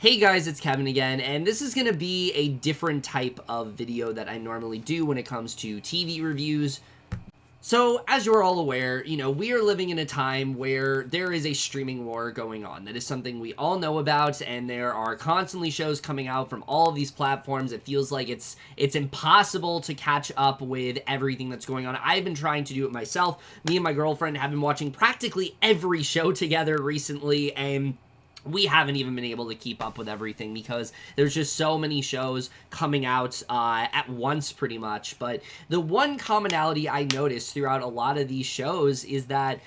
Hey guys, it's Kevin again, and this is going to be a different type of video that I normally do when it comes to TV reviews. So, as you're all aware, we are living in a time where there is a streaming war going on. That is something we all know about, and there are constantly shows coming out from all of these platforms. It feels like it's impossible to catch up with everything that's going on. I've been trying to do it myself. Me and my girlfriend have been watching practically every show together recently, and we haven't even been able to keep up with everything because there's just so many shows coming out at once pretty much. But the one commonality I noticed throughout a lot of these shows is that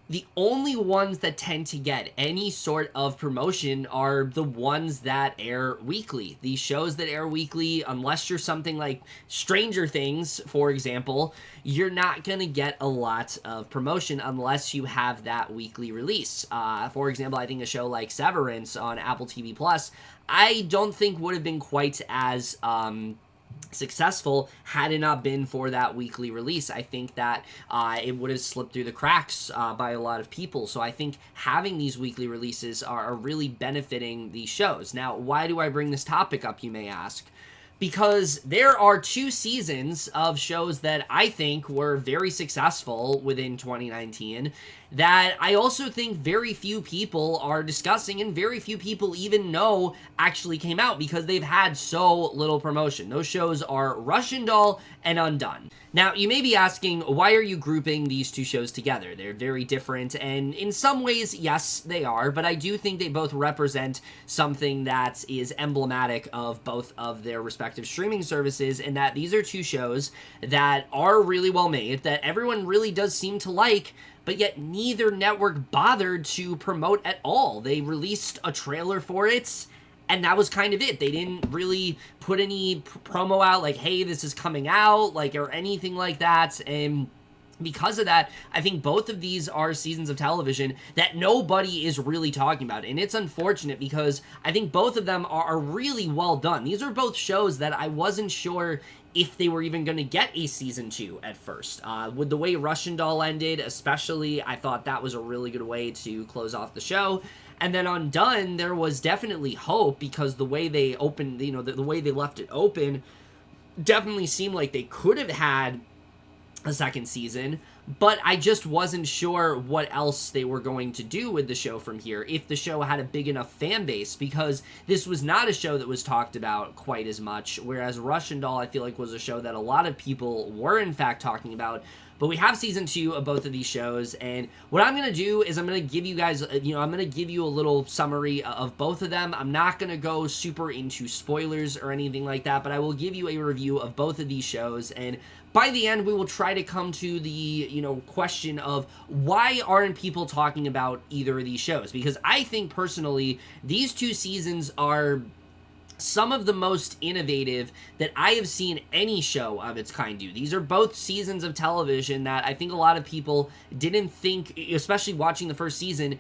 the only ones that tend to get any sort of promotion are the ones that air weekly. These shows that air weekly, unless you're something like Stranger Things, for example, you're not going to get a lot of promotion unless you have that weekly release. For example, I think a show like Severance on Apple TV Plus, I don't think would have been quite as successful had it not been for that weekly release. I think that it would have slipped through the cracks by a lot of people. So I think having these weekly releases are really benefiting these shows. Now, why do I bring this topic up, you may ask? Because there are 2 seasons of shows that I think were very successful within 2019 that I also think very few people are discussing and very few people even know actually came out because they've had so little promotion. Those shows are Russian Doll and Undone. Now, you may be asking, why are you grouping these 2 shows together? They're very different, and in some ways, yes, they are, but I do think they both represent something that is emblematic of both of their respective streaming services, and that these are 2 shows that are really well made, that everyone really does seem to like, but yet neither network bothered to promote at all. They released a trailer for it, and that was kind of it. They didn't really put any promo out like, hey, this is coming out, like, or anything like that. And because of that, I think both of these are seasons of television that nobody is really talking about. And it's unfortunate because I think both of them are really well done. These are both shows that I wasn't sure if they were even going to get a season 2 at first. With the way Russian Doll ended, especially, I thought that was a really good way to close off the show. And then Undone, there was definitely hope because the way they opened, the way they left it open definitely seemed like they could have had a second season, but I just wasn't sure what else they were going to do with the show from here, if the show had a big enough fan base, because this was not a show that was talked about quite as much, whereas Russian Doll, I feel like, was a show that a lot of people were, in fact, talking about. But we have season 2 of both of these shows, and what I'm going to do is I'm going to give you guys, I'm going to give you a little summary of both of them. I'm not going to go super into spoilers or anything like that, but I will give you a review of both of these shows, and by the end, we will try to come to the, question of why aren't people talking about either of these shows? Because I think, personally, these 2 seasons are some of the most innovative that I have seen any show of its kind do. These are both seasons of television that I think a lot of people didn't think, especially watching the first season,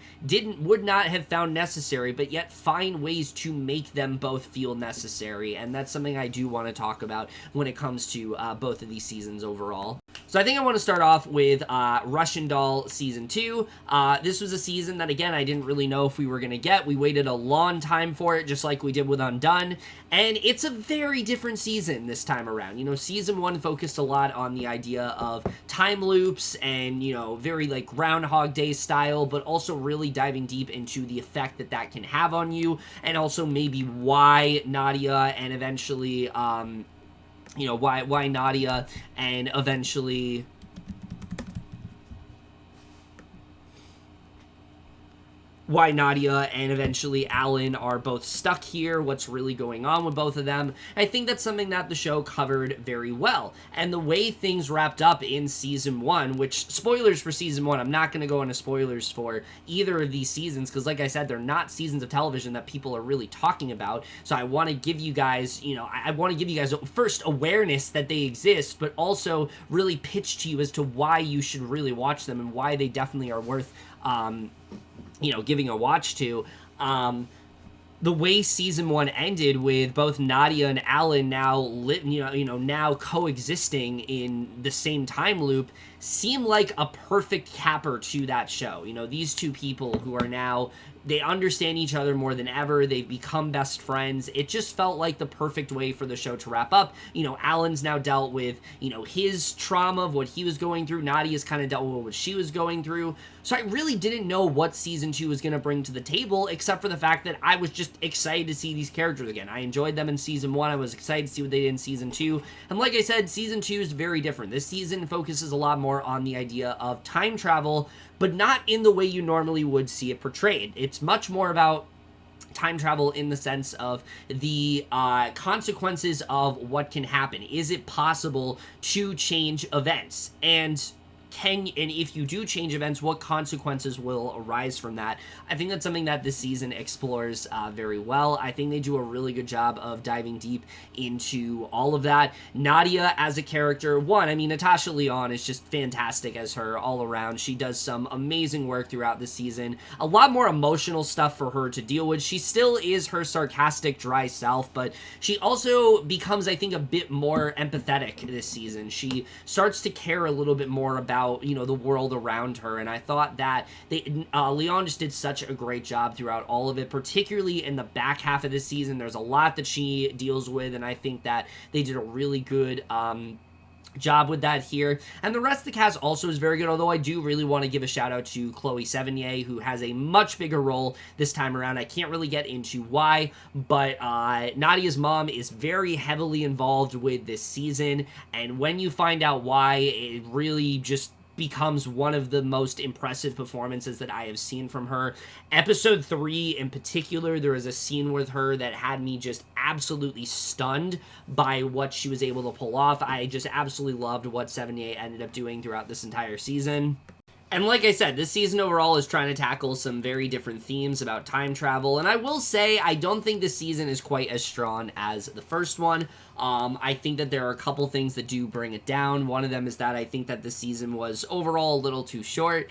would not have found necessary, but yet find ways to make them both feel necessary, and that's something I do want to talk about when it comes to both of these seasons overall. So I think I want to start off with Russian Doll Season 2. This was a season that, again, I didn't really know if we were going to get. We waited a long time for it, just like we did with Undone, and it's a very different season this time around. Season 1 focused a lot on the idea of time loops and, very like Groundhog Day style, but also really diving deep into the effect that can have on you, and also maybe why Nadia and eventually, why Nadia and eventually why Nadia and eventually Alan are both stuck here, what's really going on with both of them. I think that's something that the show covered very well. And the way things wrapped up in Season 1, which, spoilers for Season 1, I'm not going to go into spoilers for either of these seasons, because like I said, they're not seasons of television that people are really talking about. So I want to give you guys, I want to give you guys first awareness that they exist, but also really pitch to you as to why you should really watch them and why they definitely are worth giving a watch to. The way Season 1 ended with both Nadia and Alan now coexisting in the same time loop seemed like a perfect capper to that show. These 2 people who are now they understand each other more than ever. They've become best friends. It just felt like the perfect way for the show to wrap up. You know, Alan's now dealt with, you know, his trauma of what he was going through. Nadia's kind of dealt with what she was going through. So I really didn't know what season 2 was going to bring to the table, except for the fact that I was just excited to see these characters again. I enjoyed them in season 1. I was excited to see what they did in season 2. And like I said, season 2 is very different. This season focuses a lot more on the idea of time travel, but not in the way you normally would see it portrayed. It's much more about time travel in the sense of the consequences of what can happen. Is it possible to change events? And if you do change events, what consequences will arise from that? I think that's something that this season explores very well. I think they do a really good job of diving deep into all of that. Nadia as a character, I mean, Natasha Lyonne is just fantastic as her all around. She does some amazing work throughout the season. A lot more emotional stuff for her to deal with. She still is her sarcastic, dry self, but she also becomes, I think, a bit more empathetic this season. She starts to care a little bit more about, you know, the world around her, and I thought that Leon just did such a great job throughout all of it, particularly in the back half of the season. There's a lot that she deals with, and I think that they did a really good job with that here. And the rest of the cast also is very good, although I do really want to give a shout out to Chloe Sevigny, who has a much bigger role this time around. I can't really get into why, but Nadia's mom is very heavily involved with this season, and when you find out why, it really just becomes one of the most impressive performances that I have seen from her. Episode 3 in particular, there was a scene with her that had me just absolutely stunned by what she was able to pull off. I just absolutely loved what Sevigny ended up doing throughout this entire season. And like I said, this season overall is trying to tackle some very different themes about time travel, and I will say I don't think this season is quite as strong as the first one. I think that there are a couple things that do bring it down. One of them is that I think that the season was overall a little too short.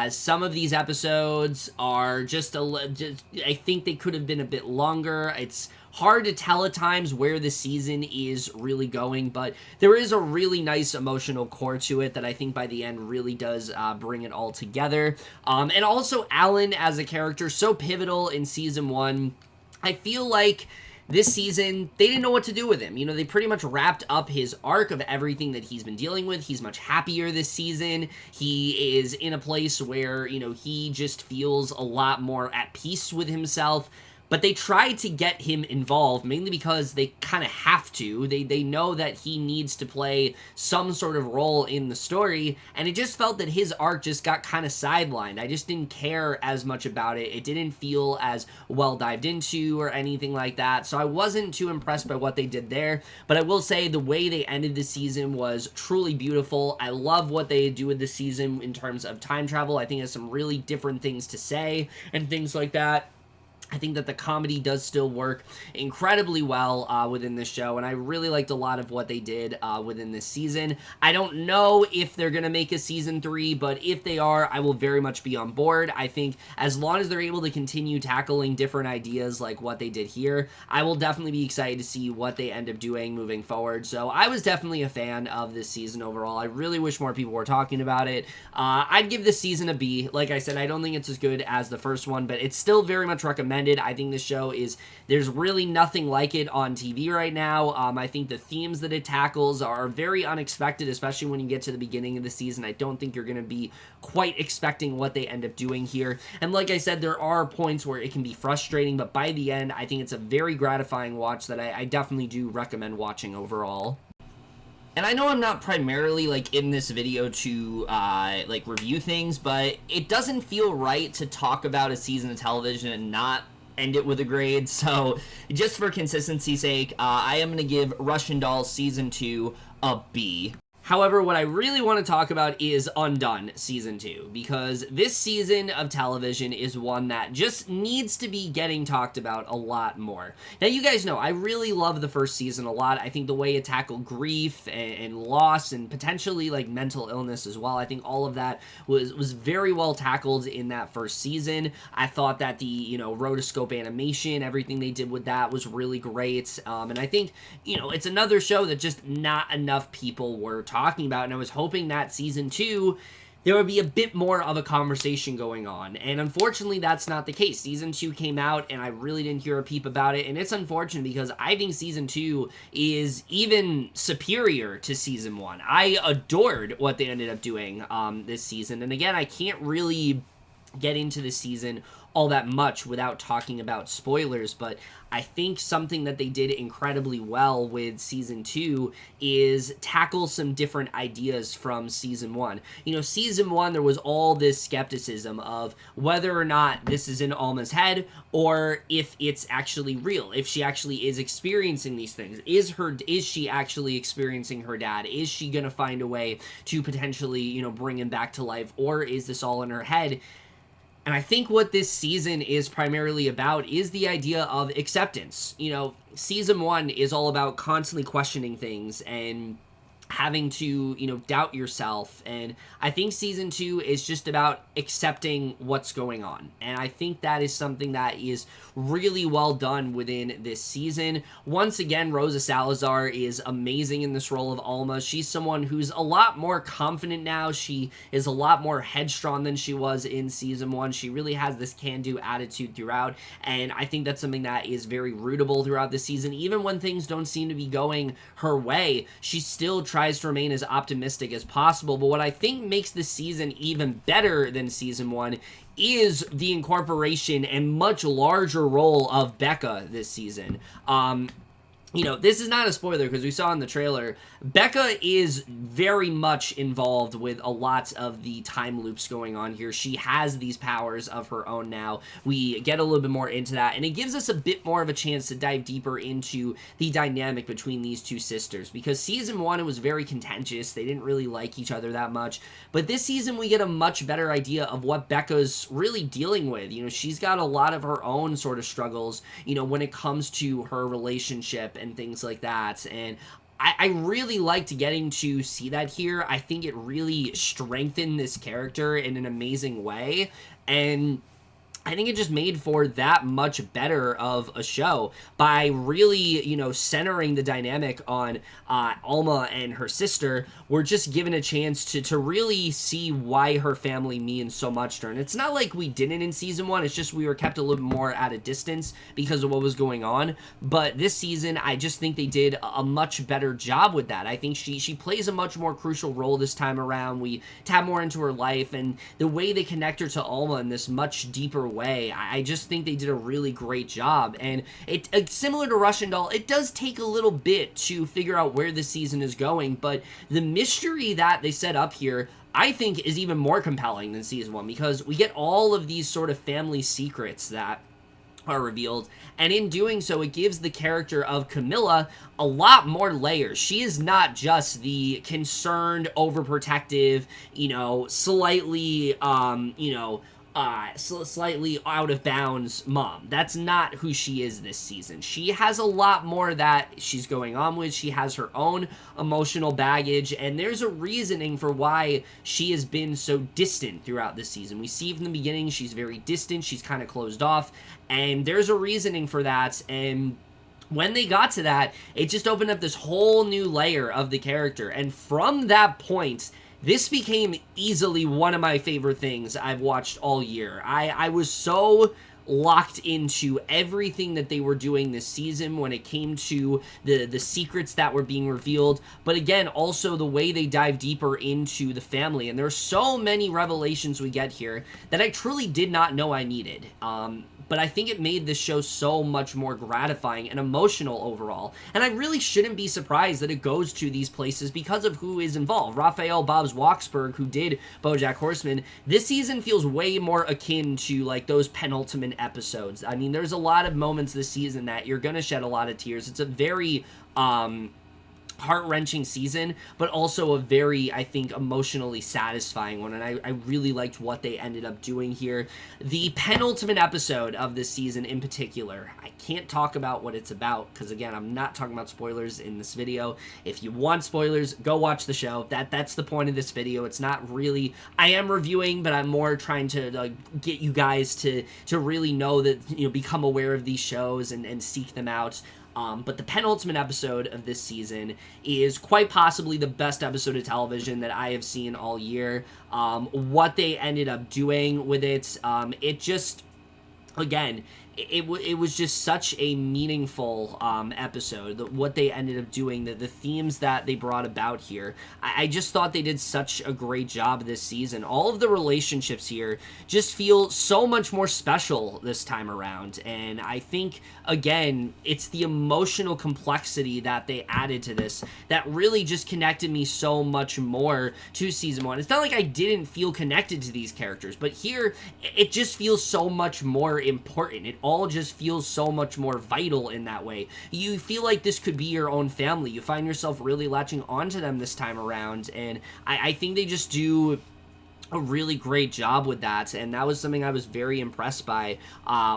Some of these episodes are just I think they could have been a bit longer. It's hard to tell at times where the season is really going, but there is a really nice emotional core to it that I think by the end really does bring it all together. And also Alan as a character, so pivotal in season 1. I feel like this season, they didn't know what to do with him. You know, they pretty much wrapped up his arc of everything that he's been dealing with. He's much happier this season. He is in a place where, you know, he just feels a lot more at peace with himself. But they tried to get him involved, mainly because they kind of have to. They know that he needs to play some sort of role in the story, and it just felt that his arc just got kind of sidelined. I just didn't care as much about it. It didn't feel as well dived into or anything like that, so I wasn't too impressed by what they did there. But I will say the way they ended the season was truly beautiful. I love what they do with the season in terms of time travel. I think it has some really different things to say and things like that. I think that the comedy does still work incredibly well within this show, and I really liked a lot of what they did within this season. I don't know if they're going to make a season 3, but if they are, I will very much be on board. I think as long as they're able to continue tackling different ideas like what they did here, I will definitely be excited to see what they end up doing moving forward. So I was definitely a fan of this season overall. I really wish more people were talking about it. I'd give this season a B. Like I said, I don't think it's as good as the first one, but it's still very much recommended. I think this show there's really nothing like it on TV right now. I think the themes that it tackles are very unexpected, especially when you get to the beginning of the season. I don't think you're going to be quite expecting what they end up doing here. And like I said, there are points where it can be frustrating, but by the end, I think it's a very gratifying watch that I definitely do recommend watching overall. And I know I'm not primarily, like, in this video to, like, review things, but it doesn't feel right to talk about a season of television and not end it with a grade. So, just for consistency's sake, I am going to give Russian Doll Season 2 a B. However, what I really want to talk about is Undone Season 2, because this season of television is one that just needs to be getting talked about a lot more. Now, you guys know, I really love the first season a lot. I think the way it tackled grief and loss and potentially, like, mental illness as well, I think all of that was very well tackled in that first season. I thought that the, you know, rotoscope animation, everything they did with that was really great. And I think, you know, it's another show that just not enough people were talking about, and I was hoping that season 2 there would be a bit more of a conversation going on. And unfortunately, that's not the case. Season 2 came out, and I really didn't hear a peep about it. And it's unfortunate because I think Season 2 is even superior to Season 1. I adored what they ended up doing this season. And again, I can't really get into the season all that much without talking about spoilers, but I think something that they did incredibly well with Season 2 is tackle some different ideas from Season 1. You know, Season 1, there was all this skepticism of whether or not this is in Alma's head, or if it's actually real, if she actually is experiencing these things. Is she actually experiencing her dad? Is she gonna find a way to potentially, you know, bring him back to life, or is this all in her head? And I think what this season is primarily about is the idea of acceptance. You know, Season 1 is all about constantly questioning things and having to, you know, doubt yourself. And I think Season 2 is just about accepting what's going on. And I think that is something that is really well done within this season. Once again, Rosa Salazar is amazing in this role of Alma. She's someone who's a lot more confident now. She is a lot more headstrong than she was in Season 1. She really has this can-do attitude throughout. And I think that's something that is very rootable throughout the season. Even when things don't seem to be going her way, she still tries to remain as optimistic as possible. But what I think makes this season even better than Season 1 is the incorporation and much larger role of Becca this season. You know, this is not a spoiler because we saw in the trailer, Becca is very much involved with a lot of the time loops going on here. She has these powers of her own now. We get a little bit more into that, and it gives us a bit more of a chance to dive deeper into the dynamic between these two sisters, because Season 1, it was very contentious. They didn't really like each other that much, but this season we get a much better idea of what Becca's really dealing with. You know, she's got a lot of her own sort of struggles, you know, when it comes to her relationship and things like that, and I really liked getting to see that here. I think it really strengthened this character in an amazing way, and I think it just made for that much better of a show by really, you know, centering the dynamic on Alma and her sister. We're just given a chance to really see why her family means so much to her. And it's not like we didn't in Season 1, it's just we were kept a little more at a distance because of what was going on. But this season, I just think they did a much better job with that. I think she plays a much more crucial role this time around. We tap more into her life, and the way they connect her to Alma in this much deeper way, I just think they did a really great job. And it's similar to Russian Doll, it does take a little bit to figure out where the season is going, but the mystery that they set up here, I think, is even more compelling than Season 1, because we get all of these sort of family secrets that are revealed, and in doing so, it gives the character of Camilla a lot more layers. She is not just the concerned, overprotective, you know, slightly, slightly out of bounds mom. That's not who she is this season. She has a lot more that she's going on with. She has her own emotional baggage, and there's a reasoning for why she has been so distant throughout this season. We see from the beginning she's very distant, she's kind of closed off, and there's a reasoning for that. And when they got to that, it just opened up this whole new layer of the character, and from that point, this became easily one of my favorite things I've watched all year. I was so locked into everything that they were doing this season when it came to the secrets that were being revealed, but again, also the way they dive deeper into the family. And there's so many revelations we get here that I truly did not know I needed. But I think it made this show so much more gratifying and emotional overall. And I really shouldn't be surprised that it goes to these places because of who is involved. Raphael Bobs Waksberg, who did BoJack Horseman, this season feels way more akin to like those penultimate episodes. I mean, there's a lot of moments this season that you're gonna shed a lot of tears. It's a very heart-wrenching season, but also a very, I think, emotionally satisfying one, and I really liked what they ended up doing here. The penultimate episode of this season in particular, I can't talk about what it's about, because again, I'm not talking about spoilers in this video. If you want spoilers, go watch the show. That's the point of this video. It's not really, I am reviewing, but I'm more trying to get you guys to really know that, you know, become aware of these shows and seek them out. But the penultimate episode of this season is quite possibly the best episode of television that I have seen all year. What they ended up doing with it, it just, again, it was just such a meaningful episode. What they ended up doing, the themes that they brought about here, I just thought they did such a great job this season. All of the relationships here just feel so much more special this time around, and I think, again, it's the emotional complexity that they added to this that really just connected me so much more to season 1. It's not like I didn't feel connected to these characters, but here it just feels so much more important. It all just feels so much more vital in that way. You feel like this could be your own family. You find yourself really latching onto them this time around, and I think they just do a really great job with that, and that was something I was very impressed by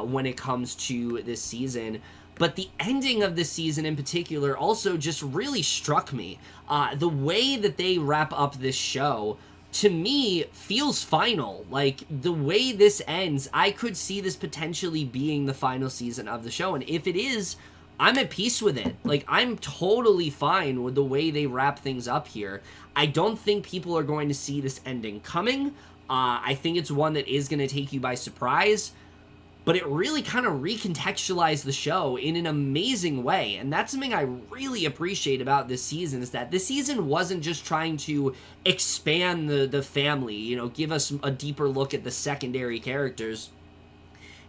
when it comes to this season. But the ending of this season in particular also just really struck me. The way that they wrap up this show, to me, feels final. Like, the way this ends, I could see this potentially being the final season of the show. And if it is, I'm at peace with it. Like, I'm totally fine with the way they wrap things up here. I don't think people are going to see this ending coming. I think it's one that is going to take you by surprise. But it really kind of recontextualized the show in an amazing way. And that's something I really appreciate about this season, is that this season wasn't just trying to expand the family, you know, give us a deeper look at the secondary characters.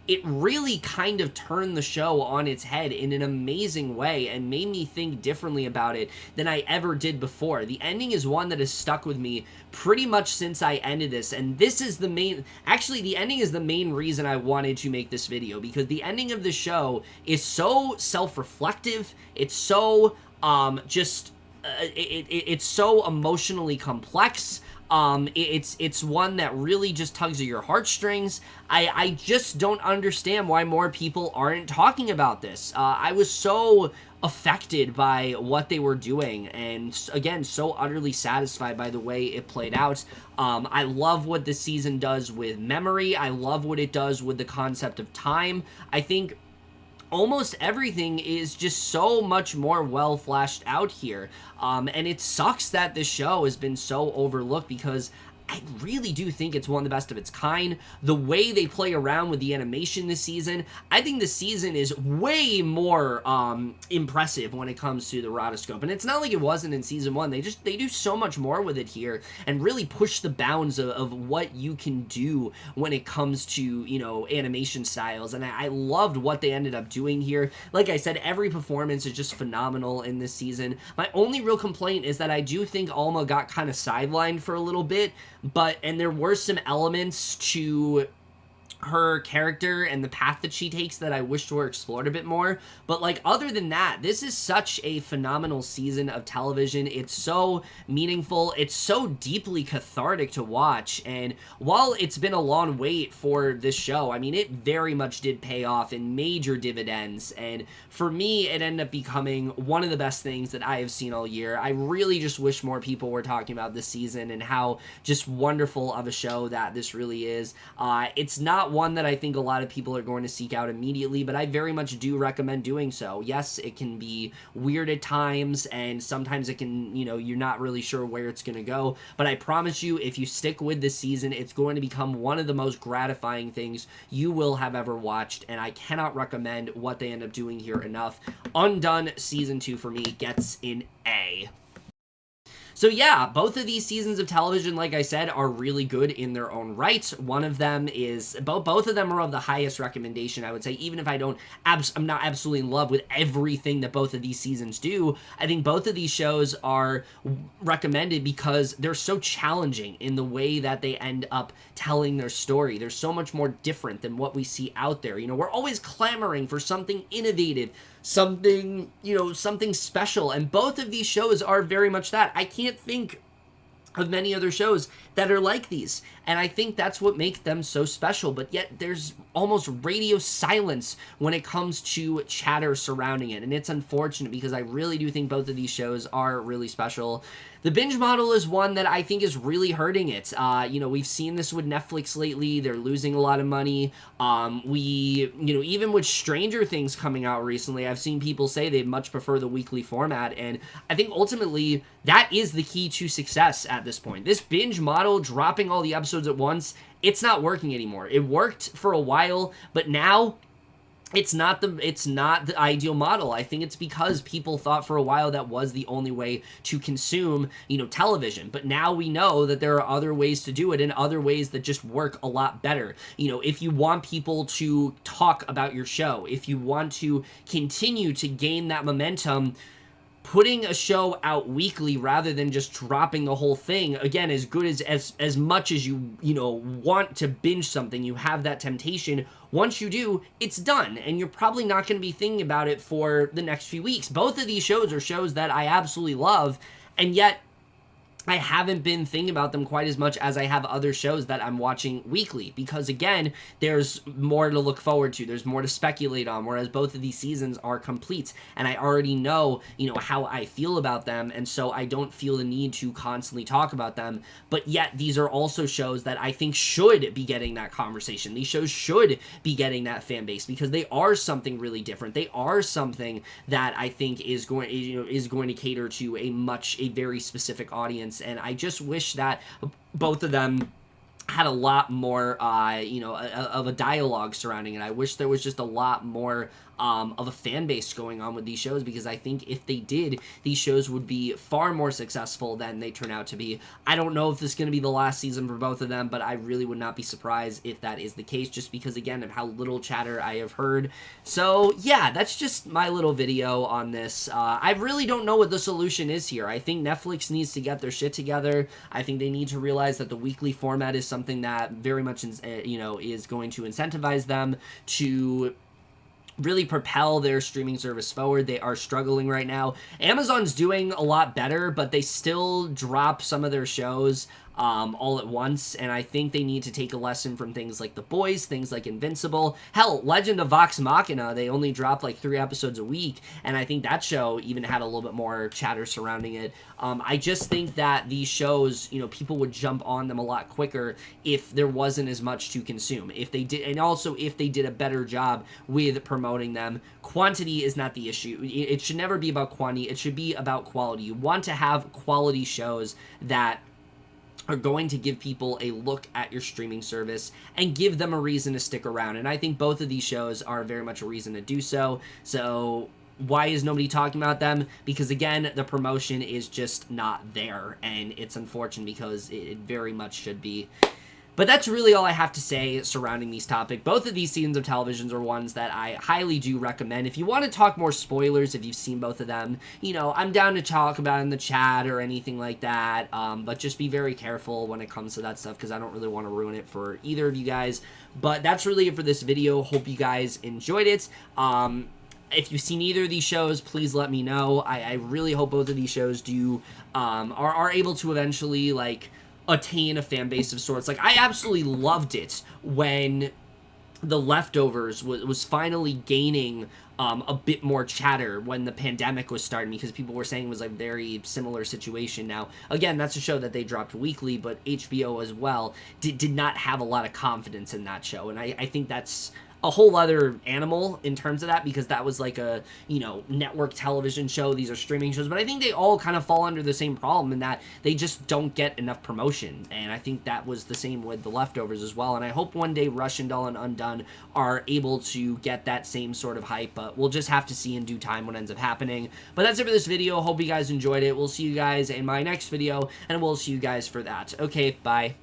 It really kind of turned the show on its head in an amazing way and made me think differently about it than I ever did before. The ending is one that has stuck with me pretty much since I ended this, and this is the main... Actually, the ending is the main reason I wanted to make this video, because the ending of the show is so self-reflective, it's so, it's so emotionally complex. It's one that really just tugs at your heartstrings. I just don't understand why more people aren't talking about this. I was so affected by what they were doing, and again, so utterly satisfied by the way it played out. I love what this season does with memory. I love what it does with the concept of time. I think almost everything is just so much more well flashed out here. And it sucks that this show has been so overlooked, because I really do think it's one of the best of its kind. The way they play around with the animation this season, I think this season is way more impressive when it comes to the rotoscope. And it's not like it wasn't in season 1. They do so much more with it here and really push the bounds of what you can do when it comes to, you know, animation styles. And I loved what they ended up doing here. Like I said, every performance is just phenomenal in this season. My only real complaint is that I do think Alma got kind of sidelined for a little bit. And there were some elements to her character and the path that she takes that I wished were explored a bit more. But, like, other than that, this is such a phenomenal season of television. It's so meaningful. It's so deeply cathartic to watch. And while it's been a long wait for this show, I mean, it very much did pay off in major dividends. And for me, it ended up becoming one of the best things that I have seen all year. I really just wish more people were talking about this season and how just wonderful of a show that this really is. It's not one that I think a lot of people are going to seek out immediately, but I very much do recommend doing so. Yes, it can be weird at times, and sometimes it can, you know, you're not really sure where it's going to go, but I promise you, if you stick with this season, it's going to become one of the most gratifying things you will have ever watched, and I cannot recommend what they end up doing here enough. Undone Season 2 for me gets an A. So yeah, both of these seasons of television, like I said, are really good in their own right. One of them is, both of them are of the highest recommendation, I would say, even if I'm not absolutely in love with everything that both of these seasons do. I think both of these shows are recommended because they're so challenging in the way that they end up telling their story. They're so much more different than what we see out there. You know, we're always clamoring for something innovative, something, you know, something special, and both of these shows are very much that. I can't think of many other shows that are like these, and I think that's what makes them so special, but yet there's almost radio silence when it comes to chatter surrounding it, and it's unfortunate because I really do think both of these shows are really special. the binge model is one that I think is really hurting it. You know, we've seen this with Netflix lately. They're losing a lot of money. You know, even with Stranger Things coming out recently, I've seen people say they much prefer the weekly format, and I think ultimately that is the key to success at this point. This binge model, dropping all the episodes at once, it's not working anymore. It worked for a while, but now it's not the ideal model. I think it's because people thought for a while that was the only way to consume, you know, television. But now we know that there are other ways to do it, and other ways that just work a lot better. You know, if you want people to talk about your show, if you want to continue to gain that momentum, putting a show out weekly rather than just dropping the whole thing, again, as good as much as you know, want to binge something, you have that temptation. Once you do, it's done, and you're probably not going to be thinking about it for the next few weeks. Both of these shows are shows that I absolutely love, and yet I haven't been thinking about them quite as much as I have other shows that I'm watching weekly, because again, there's more to look forward to, there's more to speculate on, whereas both of these seasons are complete, and I already know, you know, how I feel about them, and so I don't feel the need to constantly talk about them. But yet, these are also shows that I think should be getting that conversation. These shows should be getting that fan base, because they are something really different. They are something that I think is going to cater to a very specific audience. And I just wish that both of them had a lot more, you know, of a dialogue surrounding it. I wish there was just a lot more of a fan base going on with these shows, because I think if they did, these shows would be far more successful than they turn out to be. I don't know if this is going to be the last season for both of them, but I really would not be surprised if that is the case, just because, again, of how little chatter I have heard. So, yeah, that's just my little video on this. I really don't know what the solution is here. I think Netflix needs to get their shit together. I think they need to realize that the weekly format is something that very much, you know, is going to incentivize them to really propel their streaming service forward. They are struggling right now. Amazon's doing a lot better, but they still drop some of their shows all at once, and I think they need to take a lesson from things like The Boys, things like Invincible. Hell, Legend of Vox Machina, they only dropped like 3 episodes a week, and I think that show even had a little bit more chatter surrounding it. I just think that these shows, you know, people would jump on them a lot quicker if there wasn't as much to consume. If they did, and also if they did a better job with promoting them. Quantity is not the issue. It should never be about quantity. It should be about quality. You want to have quality shows that are going to give people a look at your streaming service and give them a reason to stick around. And I think both of these shows are very much a reason to do so. So why is nobody talking about them? Because again, the promotion is just not there, and it's unfortunate because it very much should be. But that's really all I have to say surrounding these topics. Both of these seasons of televisions are ones that I highly do recommend. If you want to talk more spoilers, if you've seen both of them, you know, I'm down to talk about it in the chat or anything like that. But just be very careful when it comes to that stuff, because I don't really want to ruin it for either of you guys. But that's really it for this video. Hope you guys enjoyed it. If you've seen either of these shows, please let me know. I really hope both of these shows do are able to eventually, like, attain a fan base of sorts. Like, I absolutely loved it when The Leftovers was finally gaining a bit more chatter when the pandemic was starting, because people were saying it was a very similar situation. Now, again, that's a show that they dropped weekly, but HBO as well did not have a lot of confidence in that show, and I think that's a whole other animal in terms of that, because that was like a, you know, network television show. These are streaming shows, but I think they all kind of fall under the same problem in that they just don't get enough promotion, and I think that was the same with The Leftovers as well. And I hope one day Russian Doll and Undone are able to get that same sort of hype, but we'll just have to see in due time what ends up happening. But that's it for this video. Hope you guys enjoyed it. We'll see you guys in my next video, and we'll see you guys for that. Okay, bye.